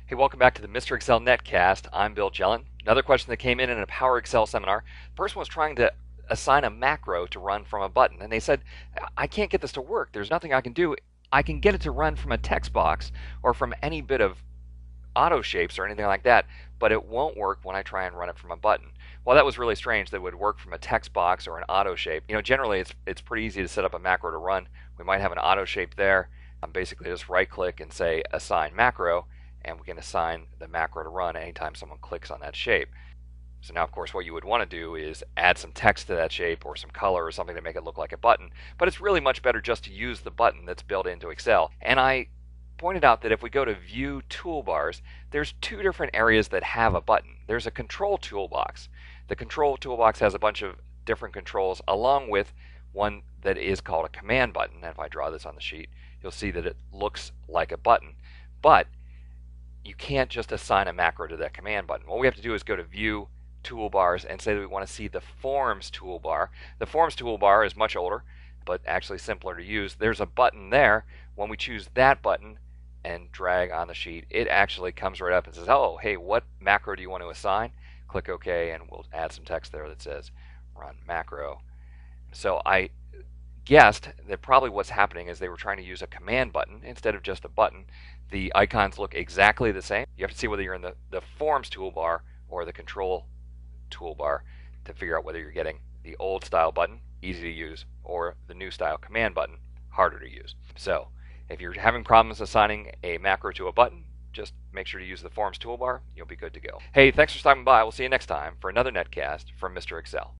Hey, welcome back to the Mr. Excel Netcast. I'm Bill Jelen. Another question that came in a Power Excel seminar. The person was trying to assign a macro to run from a button, and they said, I can't get this to work. There's nothing I can do. I can get it to run from a text box or from any bit of AutoShapes or anything like that, but it won't work when I try and run it from a button. Well, that was really strange that it would work from a text box or an AutoShape. Generally it's pretty easy to set up a macro to run. We might have an AutoShape there. I'm basically just right click and say assign macro, and we can assign the macro to run anytime someone clicks on that shape. So now, of course, what you would want to do is add some text to that shape or some color or something to make it look like a button. But it's really much better just to use the button that's built into Excel. And I pointed out that if we go to View Toolbars, there's two different areas that have a button. There's a Control Toolbox. The Control Toolbox has a bunch of different controls along with one that is called a Command button. And if I draw this on the sheet, you'll see that it looks like a button. But you can't just assign a macro to that Command button. What we have to do is go to View Toolbars and say that we want to see the Forms toolbar. The Forms toolbar is much older, but actually simpler to use. There's a button there. When we choose that button and drag on the sheet, it actually comes right up and says, oh, hey, what macro do you want to assign? Click OK, and we'll add some text there that says run macro. So I guessed that probably what's happening is they were trying to use a command button instead of just a button. The icons look exactly the same. You have to see whether you're in the Forms toolbar or the Control toolbar to figure out whether you're getting the old style button, easy to use, or the new style command button, harder to use. So if you're having problems assigning a macro to a button, just make sure to use the Forms toolbar. You'll be good to go. Hey, thanks for stopping by. We'll see you next time for another netcast from Mr. Excel.